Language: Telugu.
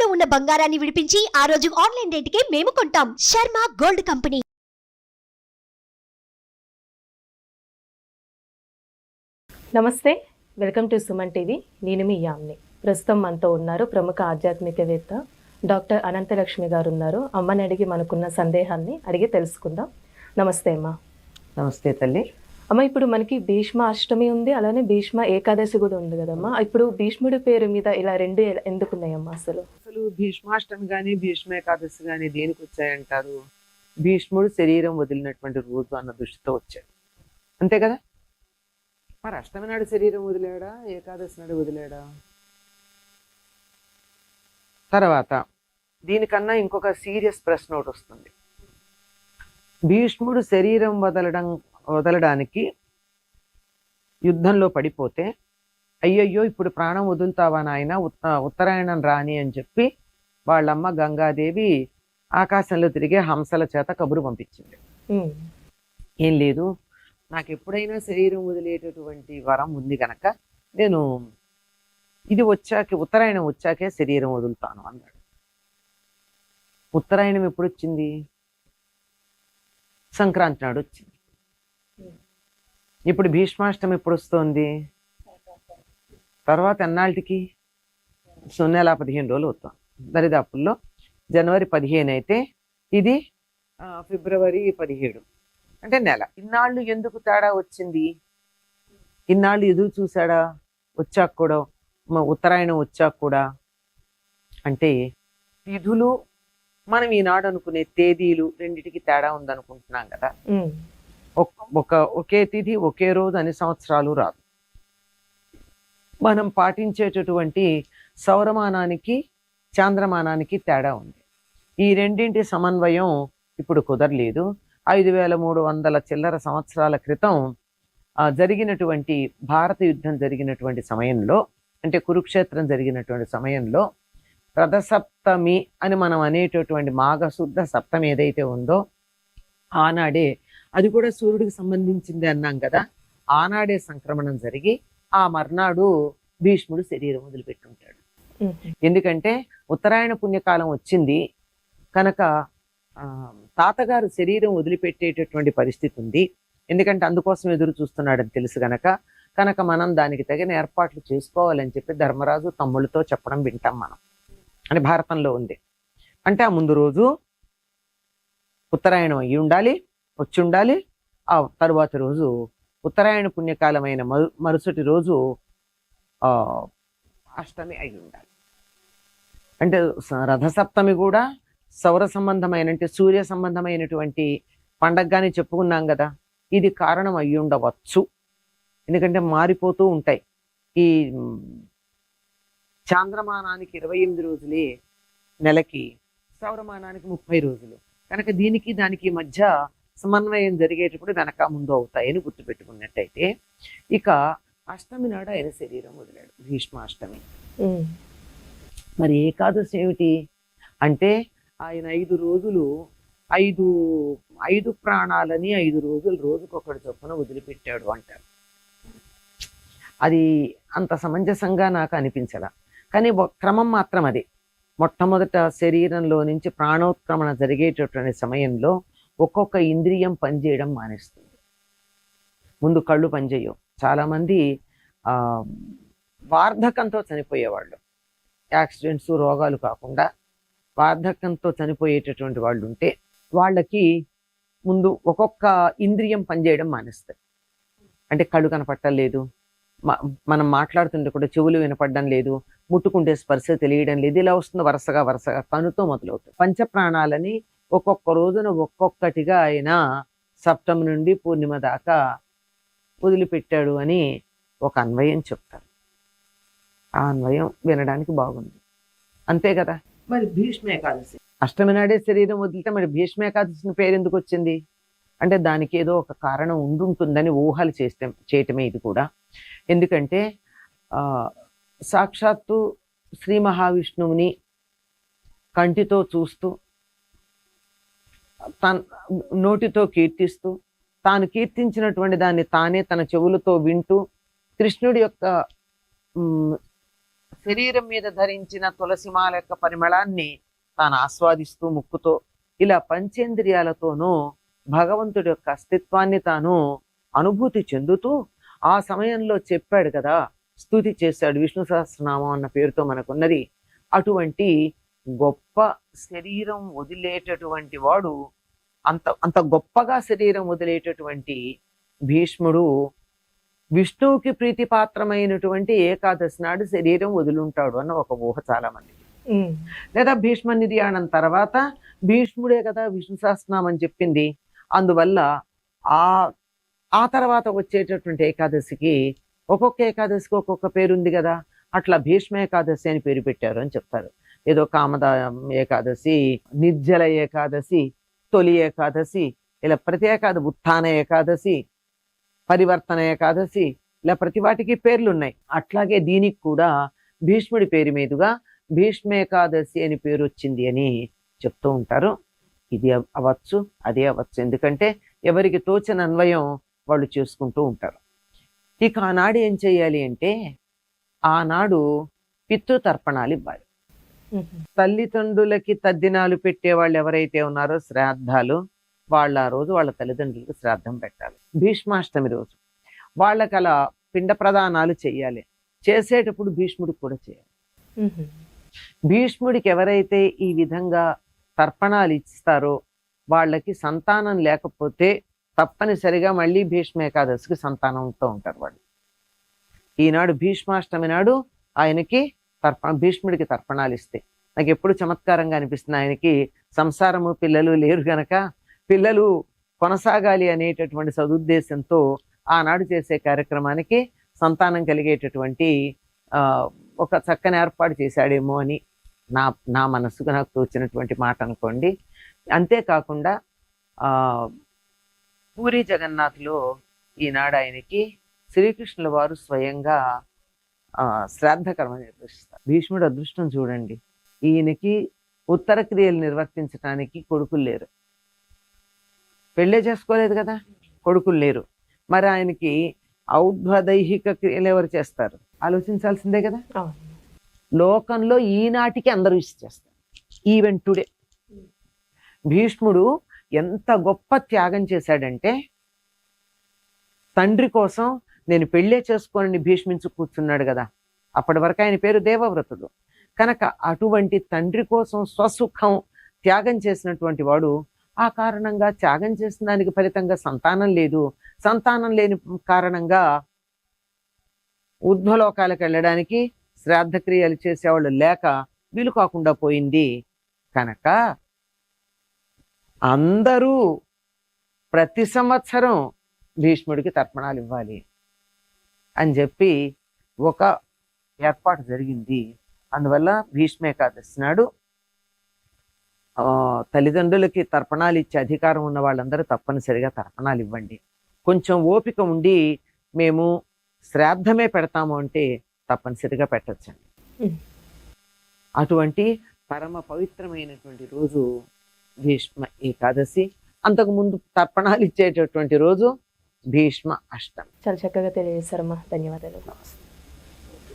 తాకట్టులో ఉన్న బంగారాన్ని విడిపించి ఆ రోజు ఆన్లైన్ రేటుకే మేము కొంటాం. Sharma gold company. నమస్తే, వెల్కమ్ టు సుమన్ టీవీ. నేను మీ యామ్ని. ప్రస్తుతం మనతో ఉన్నారు ప్రముఖ ఆధ్యాత్మికవేత్త డాక్టర్ అనంతలక్ష్మి గారు ఉన్నారు. అమ్మని అడిగి మనకున్న సందేహాన్ని అడిగి తెలుసుకుందాం. నమస్తే అమ్మ. నమస్తే తల్లి. అమ్మ, ఇప్పుడు మనకి భీష్మ అష్టమి ఉంది, అలానే భీష్మ ఏకాదశి కూడా ఉంది కదమ్మా. ఇప్పుడు భీష్ముడి పేరు మీద ఇలా రెండు ఎందుకున్నాయమ్మా? అసలు భీష్మాష్టమి కానీ భీష్మ ఏకాదశి కానీ దేనికి వచ్చాయంటారు? భీష్ముడు శరీరం వదిలినటువంటి రోజు అన్న దృష్టితో వచ్చాడు, అంతే కదా. మరి అష్టమి నాడు శరీరం వదిలేడా, ఏకాదశి నాడు వదిలేడా? తర్వాత దీనికన్నా ఇంకొక సీరియస్ ప్రశ్న ఒకటి వస్తుంది. భీష్ముడు శరీరం వదలడానికి యుద్ధంలో పడిపోతే, అయ్యయ్యో ఇప్పుడు ప్రాణం వదులుతావా నాయన, ఉత్తరాయణం రాని అని చెప్పి వాళ్ళమ్మ గంగాదేవి ఆకాశంలో తిరిగే హంసల చేత కబురు పంపించింది. ఏం లేదు, నాకు ఎప్పుడైనా శరీరం వదిలేటటువంటి వరం ఉంది కనుక నేను ఇది వచ్చాకే, ఉత్తరాయణం వచ్చాకే శరీరం వదులుతాను అన్నాడు. ఉత్తరాయణం ఎప్పుడు వచ్చింది? సంక్రాంతి నాడు వచ్చింది. ఇప్పుడు భీష్మాష్టమి ఎప్పుడు వస్తుంది? తర్వాత ఎన్నాళ్ళకి? నెల 15 రోజులు అవుతాం. దరిదాపుల్లో జనవరి 15 అయితే ఇది ఫిబ్రవరి 17, అంటే నెల. ఇన్నాళ్ళు ఎందుకు తేడా వచ్చింది? ఇన్నాళ్ళు ఎదురు చూసాడా వచ్చాక కూడా, ఉత్తరాయణం వచ్చాక కూడా? అంటే తిథులు మనం ఈనాడు అనుకునే తేదీలు రెండిటికి తేడా ఉందనుకుంటున్నాం కదా. ఒకే తిథి ఒకే రోజు అన్ని సంవత్సరాలు రాదు. మనం పాటించేటటువంటి సౌరమానానికి చాంద్రమానానికి తేడా ఉంది. ఈ రెండింటి సమన్వయం ఇప్పుడు కుదరలేదు. 5300 చిల్లర సంవత్సరాల క్రితం జరిగినటువంటి భారత యుద్ధం జరిగినటువంటి సమయంలో, అంటే కురుక్షేత్రం జరిగినటువంటి సమయంలో రథసప్తమి అని మనం అనేటటువంటి మాఘశుద్ధ సప్తమి ఏదైతే ఉందో ఆనాడే, అది కూడా సూర్యుడికి సంబంధించింది అన్నాం కదా, ఆనాడే సంక్రమణం జరిగి ఆ మర్నాడు భీష్ముడు శరీరం వదిలిపెట్టుంటాడు. ఎందుకంటే ఉత్తరాయణ పుణ్యకాలం వచ్చింది కనుక తాతగారు శరీరం వదిలిపెట్టేటటువంటి పరిస్థితి ఉంది. ఎందుకంటే అందుకోసం ఎదురు చూస్తున్నాడని తెలుసు కనుక మనం దానికి తగిన ఏర్పాట్లు చేసుకోవాలని చెప్పి ధర్మరాజు తమ్ముళ్ళతో చెప్పడం వింటాం మనం, అని భారతంలో ఉంది. అంటే ఆ ముందు రోజు ఉత్తరాయణం అయ్యి ఉండాలి, వచ్చి ఉండాలి. ఆ తరువాతి రోజు ఉత్తరాయణ పుణ్యకాలమైన మరుసటి రోజు అష్టమి అయి ఉండాలి. అంటే రథసప్తమి కూడా సౌర సంబంధమైన, అంటే సూర్య సంబంధమైనటువంటి పండగగానే చెప్పుకున్నాం కదా. ఇది కారణం అయి ఉండవచ్చు. ఎందుకంటే మారిపోతూ ఉంటాయి. ఈ చాంద్రమానానికి 28 రోజులే నెలకి, సౌరమానానికి 30 రోజులు కనుక దీనికి దానికి మధ్య సమన్వయం జరిగేటప్పుడు వెనక ముందు అవుతాయని గుర్తుపెట్టుకున్నట్టయితే, ఇక అష్టమి నాడు ఆయన శరీరం వదిలాడు, భీష్మాష్టమి. మరి ఏకాదశి ఏమిటి అంటే, ఆయన 5 రోజులు 5 ప్రాణాలని 5 రోజులు రోజుకొకటి చొప్పున వదిలిపెట్టాడు అంటారు. అది అంత సమంజసంగా నాకు అనిపించలా. కానీ క్రమం మాత్రం అదే. మొట్టమొదట శరీరంలో నుంచి ప్రాణోత్క్రమణ జరిగేటటువంటి సమయంలో ఒక్కొక్క ఇంద్రియం పనిచేయడం మానేస్తుంది. ముందు కళ్ళు పనిచేయవు. చాలామంది వార్ధకంతో చనిపోయేవాళ్ళు, యాక్సిడెంట్స్ రోగాలు కాకుండా వార్ధకంతో చనిపోయేటటువంటి వాళ్ళు ఉంటే వాళ్ళకి ముందు ఒక్కొక్క ఇంద్రియం పనిచేయడం మానేస్తుంది. అంటే కళ్ళు కనపడటం లేదు, మనం మాట్లాడుతుంటే కూడా చెవులు వినపడడం లేదు, ముట్టుకుంటే స్పర్శ తెలియడం లేదు. ఇలా వస్తుంది వరుసగా కనుతో మొదలవుతుంది. పంచప్రాణాలని ఒక్కొక్క రోజున ఒక్కొక్కటిగా ఆయన సప్తమి నుండి పూర్ణిమ దాకా వదిలిపెట్టాడు అని ఒక అన్వయం చెప్తారు. ఆ అన్వయం వినడానికి బాగుంది, అంతే కదా. మరి భీష్మ ఏకాదశి అష్టమి నాడే శరీరం వదిలితే మరి భీష్మ ఏకాదశిని పేరు ఎందుకు వచ్చింది అంటే, దానికి ఏదో ఒక కారణం ఉండుంటుందని ఊహలు చేయటమే ఇది కూడా. ఎందుకంటే సాక్షాత్తు శ్రీ మహావిష్ణువుని కంటితో చూస్తూ, నోటితో కీర్తిస్తూ, తాను కీర్తించినటువంటి దాన్ని తానే తన చెవులతో వింటూ, కృష్ణుడి యొక్క శరీరం మీద ధరించిన తులసిమాల యొక్క పరిమళాన్ని తాను ఆస్వాదిస్తూ ముక్కుతో ఇలా పంచేంద్రియాలతోనూ భగవంతుడి యొక్క అస్తిత్వాన్ని తాను అనుభూతి చెందుతూ ఆ సమయంలో చెప్పాడు కదా, స్తుతి చేశాడు. విష్ణు సహస్రనామం అన్న పేరుతో మనకున్నది. అటువంటి గొప్ప శరీరం వదిలేటటువంటి వాడు, అంత అంత గొప్పగా శరీరం వదిలేటటువంటి భీష్ముడు విష్ణువుకి ప్రీతిపాత్రమైనటువంటి ఏకాదశి నాడు శరీరం వదులుంటాడు అన్న ఒక ఊహ చాలా మందికి. లేదా భీష్మ నిర్యాణం తర్వాత భీష్ముడే కదా విష్ణు సహస్రనామం చెప్పింది. అందువల్ల ఆ తర్వాత వచ్చేటటువంటి ఏకాదశికి ఒక్కొక్క ఏకాదశికి ఒక్కొక్క పేరు ఉంది కదా, అట్లా భీష్మ ఏకాదశి అని పేరు పెట్టారు అని చెప్తారు. ఏదో కామద ఏకాదశి, నిర్జల ఏకాదశి, తొలి ఏకాదశి, ఇలా ప్రతి ఏకాదశి, ఉత్థాన ఏకాదశి, పరివర్తన ఏకాదశి, ఇలా ప్రతి వాటికి పేర్లు ఉన్నాయి. అట్లాగే దీనికి కూడా భీష్ముడి పేరు మీదుగా భీష్మ ఏకాదశి అని పేరు వచ్చింది అని చెప్తూ ఉంటారు. ఇది అవ్వచ్చు, అదే అవ్వచ్చు, ఎందుకంటే ఎవరికి తోచిన అన్వయం వాళ్ళు చేసుకుంటూ ఉంటారు. ఇక ఆనాడు ఏం చెయ్యాలి అంటే, ఆనాడు పితృతర్పణాలు ఇవ్వాలి. తల్లిదండ్రులకి తద్దినాలు పెట్టే వాళ్ళు ఎవరైతే ఉన్నారో శ్రాద్ధాలు, వాళ్ళ ఆ రోజు వాళ్ళ తల్లిదండ్రులకు శ్రాద్ధం పెట్టాలి. భీష్మాష్టమి రోజు వాళ్ళకి అలా పిండ ప్రదానాలు చెయ్యాలి. చేసేటప్పుడు భీష్ముడికి కూడా చేయాలి. భీష్ముడికి ఎవరైతే ఈ విధంగా తర్పణాలు ఇస్తారో వాళ్ళకి సంతానం లేకపోతే తప్పనిసరిగా మళ్ళీ భీష్మ ఏకాదశికి సంతానంతో ఉంటారు వాళ్ళు. ఈనాడు భీష్మాష్టమి నాడు ఆయనకి భీష్ముడికి తర్పణాలు ఇస్తే నాకు ఎప్పుడు చమత్కారంగా అనిపిస్తుంది. ఆయనకి సంసారము పిల్లలు లేరు గనక పిల్లలు కొనసాగాలి అనేటటువంటి సదుద్దేశంతో ఆనాడు చేసే కార్యక్రమానికి సంతానం కలిగేటటువంటి ఒక చక్కని ఏర్పాటు చేశాడేమో అని నా మనసుకు నాకు తోచినటువంటి మాట అనుకోండి. అంతేకాకుండా పూరి జగన్నాథ్లో ఈనాడు ఆయనకి శ్రీకృష్ణుల వారు స్వయంగా శ్రాద్ధ కర్మ నిర్వహిస్తారు. భీష్ముడు అదృష్టం చూడండి, ఈయనకి ఉత్తర క్రియలు నిర్వర్తించడానికి కొడుకులు లేరు, పెళ్ళే చేసుకోలేదు కదా, కొడుకులు లేరు. మరి ఆయనకి ఔద్వదైహిక క్రియలు ఎవరు చేస్తారు? ఆలోచించాల్సిందే కదా. లోకంలో ఈనాటికి అందరూ చేస్తారు. ఈవెన్ టుడే భీష్ముడు ఎంత గొప్ప త్యాగం చేశాడంటే, తండ్రి కోసం నేను పెళ్ళే చేసుకోనని భీష్మించు కూర్చున్నాడు కదా. అప్పటి వరకు ఆయన పేరు దేవవ్రతుడు కనుక అటువంటి తండ్రి కోసం స్వసుఖం త్యాగం చేసినటువంటి వాడు. ఆ కారణంగా త్యాగం చేసిన దానికి ఫలితంగా సంతానం లేదు. సంతానం లేని కారణంగా ఊర్ధ్వలోకాలకు వెళ్ళడానికి శ్రాద్ధక్రియలు చేసేవాళ్ళు లేక వీలు కాకుండా పోయింది. కనుక అందరూ ప్రతి సంవత్సరం భీష్ముడికి తర్పణాలు ఇవ్వాలి అని చెప్పి ఒక ఏర్పాటు జరిగింది. అందువల్ల భీష్మ ఏకాదశి నాడు తల్లిదండ్రులకి తర్పణాలు ఇచ్చే అధికారం ఉన్న వాళ్ళందరూ తప్పనిసరిగా తర్పణాలు ఇవ్వండి. కొంచెం ఓపిక ఉండి మేము శ్రాద్ధమే పెడతాము అంటే తప్పనిసరిగా పెట్టచ్చండి. అటువంటి పరమ పవిత్రమైనటువంటి రోజు భీష్మ ఏకాదశి. అంతకుముందు తర్పణాలు ఇచ్చేటటువంటి రోజు భీష్మ అష్టమి. చాలా చక్కగా తెలియజేశారమ్మా, ధన్యవాదాలు. నమస్తే.